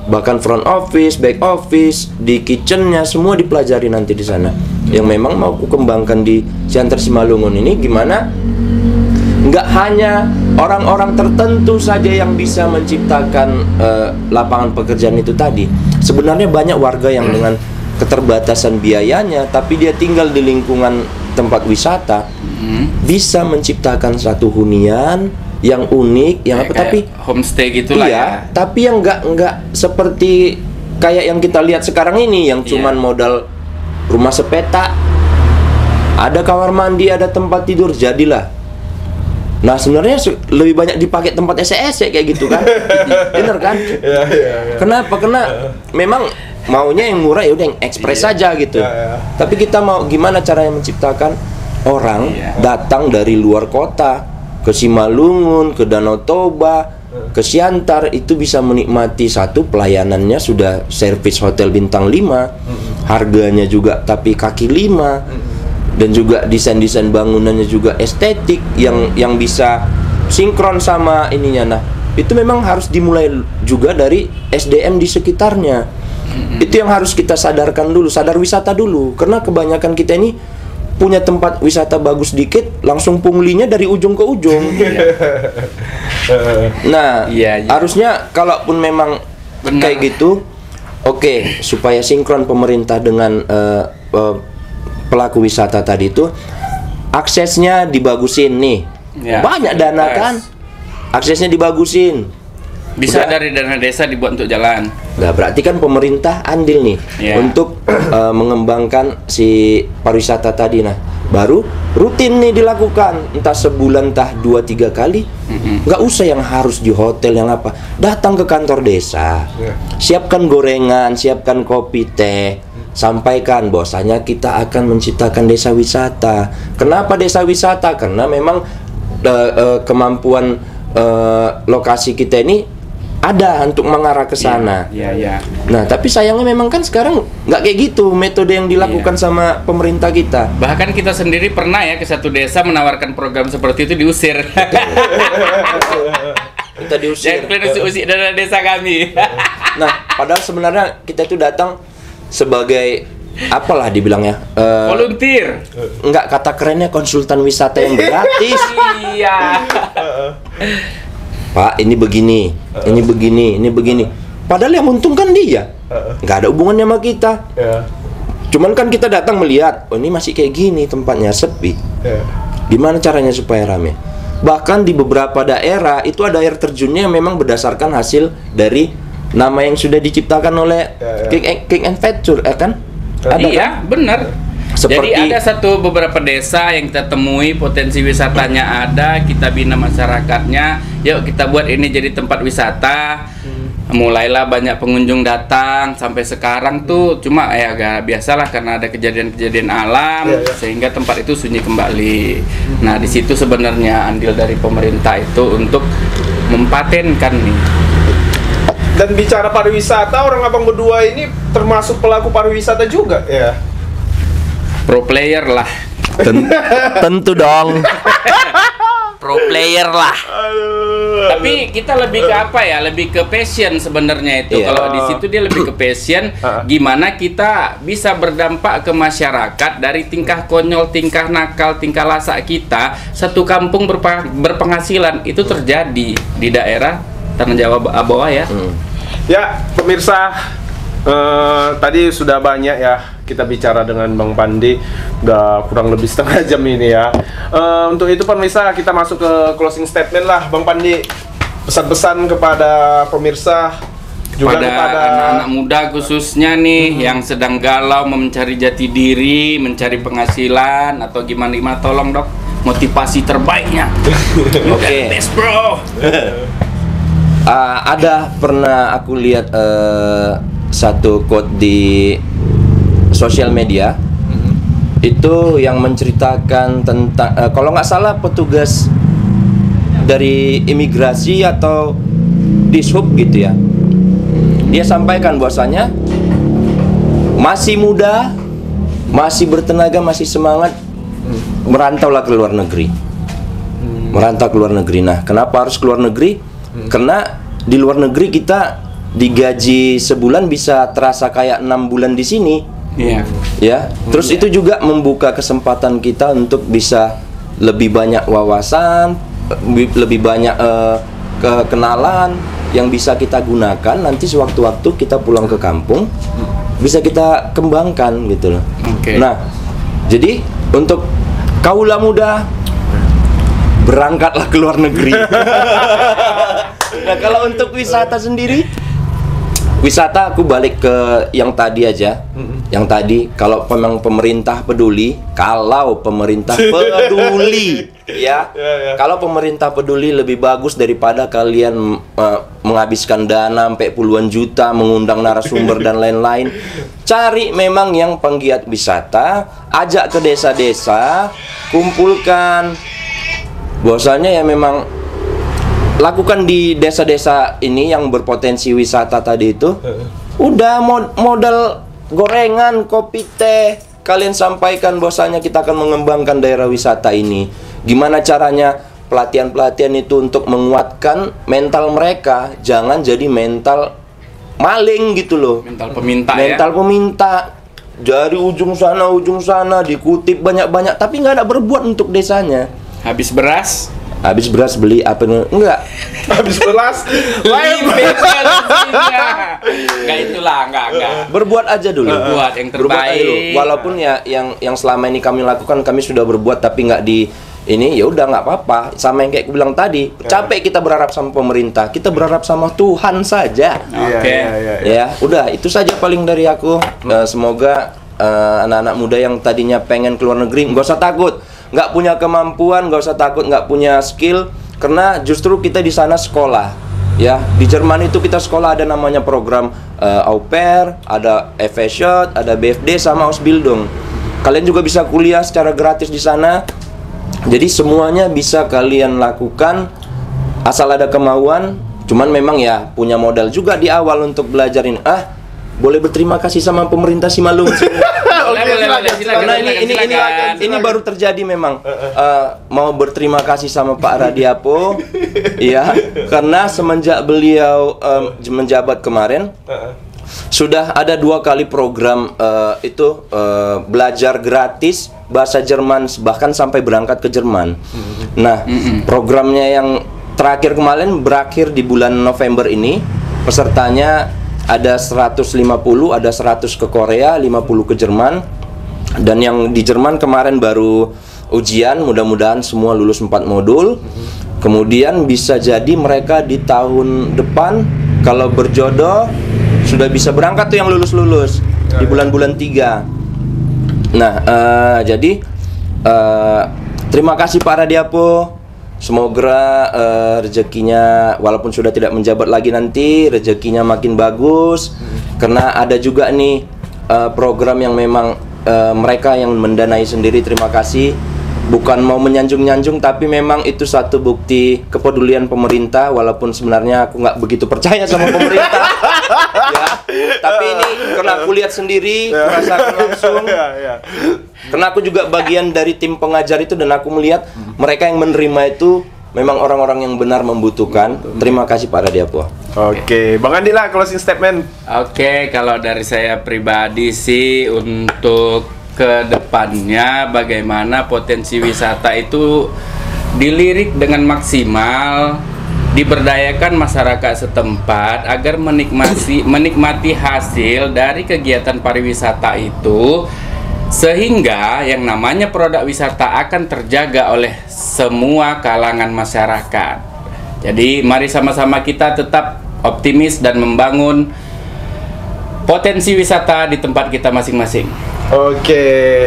bahkan front office, back office, di kitchennya, semua dipelajari nanti di sana. Yang memang mau aku kembangkan di Siantar Simalungun ini gimana? Nggak hanya orang-orang tertentu saja yang bisa menciptakan lapangan pekerjaan itu tadi. Sebenarnya banyak warga yang dengan keterbatasan biayanya, tapi dia tinggal di lingkungan tempat wisata, bisa menciptakan satu hunian yang unik, yang apa? Tapi homestay gitulah iya, ya. tapi yang nggak seperti kayak yang kita lihat sekarang ini, yang cuman modal rumah sepeta, ada kamar mandi, ada tempat tidur, jadilah. Nah, sebenarnya lebih banyak dipakai tempat SES kayak gitu kan. Bener kan? Ya. Kenapa? Karena memang maunya yang murah, ya udah yang ekspres saja gitu. Tapi kita mau gimana caranya menciptakan orang datang dari luar kota ke Simalungun, ke Danau Toba, ke Siantar, itu bisa menikmati satu, pelayanannya sudah servis hotel bintang 5, harganya juga tapi kaki 5. Dan juga desain-desain bangunannya juga estetik yang bisa sinkron sama ininya. Nah, itu memang harus dimulai juga dari SDM di sekitarnya. Itu yang harus kita sadarkan dulu, sadar wisata dulu. Karena kebanyakan kita ini punya tempat wisata bagus dikit, langsung punglinya dari ujung ke ujung. Nah, harusnya kalaupun memang kayak gitu, oke, supaya sinkron pemerintah dengan pelaku wisata tadi itu, aksesnya dibagusin nih. Banyak dana kan, aksesnya dibagusin. Bisa dari dana desa dibuat untuk jalan. Nah, berarti kan pemerintah andil nih untuk mengembangkan si pariwisata tadi. Nah, baru rutin nih dilakukan, entah sebulan, entah 2-3 kali. Nggak usah yang harus di hotel yang apa. Datang ke kantor desa, siapkan gorengan, siapkan kopi, teh, sampaikan bahwasanya kita akan menciptakan desa wisata. Kenapa desa wisata? Karena memang kemampuan lokasi kita ini ada untuk mengarah ke sana. Nah, tapi sayangnya memang kan sekarang nggak kayak gitu metode yang dilakukan sama pemerintah kita. Bahkan kita sendiri pernah ya ke satu desa menawarkan program seperti itu, diusir. Kita diusir. Usir dari desa kami. Nah, padahal sebenarnya kita itu datang sebagai apalah dibilangnya, volunteer. Enggak, kata kerennya konsultan wisata yang gratis. Iya. Pak, ini begini, ini begini, ini begini. Padahal yang untung kan dia, nggak ada hubungannya sama kita. Cuman kan kita datang melihat, oh ini masih kayak gini, tempatnya sepi. Gimana caranya supaya rame? Bahkan di beberapa daerah itu ada air terjunnya yang memang berdasarkan hasil dari nama yang sudah diciptakan oleh King and Venture, kan? Ada, iya, kan? Benar. Seperti, jadi ada beberapa desa yang kita temui potensi wisatanya ada, kita bina masyarakatnya, yuk kita buat ini jadi tempat wisata. Mulailah banyak pengunjung datang, sampai sekarang tuh cuma ya agak biasalah karena ada kejadian-kejadian alam sehingga tempat itu sunyi kembali. Nah, di situ sebenarnya andil dari pemerintah itu untuk mempatenkan nih. Dan bicara pariwisata, orang abang berdua ini termasuk pelaku pariwisata juga ya? Pro player lah. Tentu dong. Pro player lah. Tapi kita lebih ke apa ya? Lebih ke passion sebenarnya itu. Kalau di situ dia lebih ke passion. Gimana kita bisa berdampak ke masyarakat dari tingkah konyol, tingkah nakal, tingkah lasak kita. Satu kampung berpenghasilan itu terjadi di daerah Tanah Jawa bawah ya. Ya, pemirsa, tadi sudah banyak ya kita bicara dengan Bang Pandi, udah kurang lebih setengah jam ini ya. Untuk itu pemirsa, kita masuk ke closing statement lah, Bang Pandi. Pesan-pesan kepada pemirsa, juga kepada anak-anak muda khususnya nih yang sedang galau mencari jati diri, mencari penghasilan atau gimana, tolong dok motivasi terbaiknya. Oke. Best bro. Ada pernah aku lihat satu quote di sosial media itu yang menceritakan tentang kalau nggak salah petugas dari imigrasi atau dishub gitu ya, dia sampaikan bahwasanya masih muda, masih bertenaga, masih semangat, merantaulah ke luar negeri. Merantau ke luar negeri. Nah, kenapa harus ke luar negeri? Karena di luar negeri kita digaji sebulan bisa terasa kayak 6 bulan di sini. Iya. Ya, terus itu juga membuka kesempatan kita untuk bisa lebih banyak wawasan, lebih banyak kenalan yang bisa kita gunakan nanti sewaktu-waktu kita pulang ke kampung bisa kita kembangkan gitu loh. Nah, jadi untuk kaula muda berangkatlah ke luar negeri. Nah, kalau untuk wisata sendiri, wisata aku balik ke yang tadi aja. Yang tadi, kalau memang pemerintah peduli, ya. Kalau pemerintah peduli lebih bagus daripada kalian menghabiskan dana sampai puluhan juta mengundang narasumber dan lain-lain. Cari memang yang penggiat wisata, ajak ke desa-desa, kumpulkan. Bahwasanya ya memang lakukan di desa-desa ini yang berpotensi wisata tadi itu. Udah modal gorengan, kopi, teh, kalian sampaikan bahwasanya kita akan mengembangkan daerah wisata ini. Gimana caranya? Pelatihan-pelatihan itu untuk menguatkan mental mereka, jangan jadi mental maling gitu loh. Mental peminta mental peminta. Dari ujung sana dikutip banyak-banyak tapi nggak ada berbuat untuk desanya. Habis beras beli apa? Enggak. Habis beras enggak. Berbuat aja dulu. Berbuat yang terbaik. Walaupun ya yang selama ini kami lakukan, kami sudah berbuat tapi nggak di ini, ya udah nggak apa-apa. Sama yang kayak aku bilang tadi, capek kita berharap sama pemerintah, kita berharap sama Tuhan saja. Oke. Ya, udah itu saja paling dari aku. Semoga anak-anak muda yang tadinya pengen keluar negeri nggak usah takut. Nggak punya kemampuan, nggak usah takut, nggak punya skill, karena justru kita di sana sekolah. Ya, di Jerman itu kita sekolah, ada namanya program au pair, ada FSJ, ada BFD sama Ausbildung. Kalian juga bisa kuliah secara gratis di sana. Jadi semuanya bisa kalian lakukan asal ada kemauan. Cuman memang ya punya modal juga di awal untuk belajar ini. Boleh berterima kasih sama pemerintah Simalungun. Karena ini baru terjadi memang. Mau berterima kasih sama Pak Radiapo, ya, karena semenjak beliau menjabat kemarin, sudah ada 2 kali program belajar gratis bahasa Jerman, bahkan sampai berangkat ke Jerman. Nah, programnya yang terakhir kemarin berakhir di bulan November ini. Pesertanya ada 150, ada 100 ke Korea, 50 ke Jerman. Dan yang di Jerman kemarin baru ujian, mudah-mudahan semua lulus 4 modul. Kemudian bisa jadi mereka di tahun depan kalau berjodoh sudah bisa berangkat tuh yang lulus-lulus di bulan-bulan 3. Nah, jadi terima kasih Pak Radiapo. Semoga rezekinya walaupun sudah tidak menjabat lagi nanti rezekinya makin bagus. Karena ada juga nih program yang memang mereka yang mendanai sendiri. Terima kasih. Bukan mau menyanjung-nyanjung, tapi memang itu satu bukti kepedulian pemerintah. Walaupun sebenarnya aku nggak begitu percaya sama pemerintah. Ya, tapi ini karena aku lihat sendiri, aku rasakan langsung. Karena aku juga bagian dari tim pengajar itu, dan aku melihat mereka yang menerima itu memang orang-orang yang benar membutuhkan. Terima kasih Pak Radiapo. Oke, Bang Andila, closing statement. Oke, kalau dari saya pribadi sih, untuk kedepannya bagaimana potensi wisata itu dilirik dengan maksimal, diberdayakan masyarakat setempat agar menikmati hasil dari kegiatan pariwisata itu, sehingga yang namanya produk wisata akan terjaga oleh semua kalangan masyarakat. Jadi mari sama-sama kita tetap optimis dan membangun potensi wisata di tempat kita masing-masing. Oke.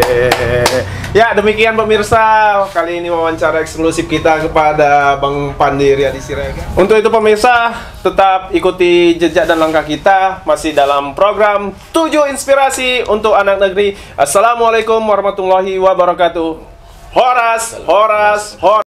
Ya, demikian pemirsa, kali ini wawancara eksklusif kita kepada Bang Pandi Riyadi Siregar. Untuk itu pemirsa, tetap ikuti jejak dan langkah kita masih dalam program 7 Inspirasi untuk Anak Negeri. Assalamualaikum warahmatullahi wabarakatuh. Horas.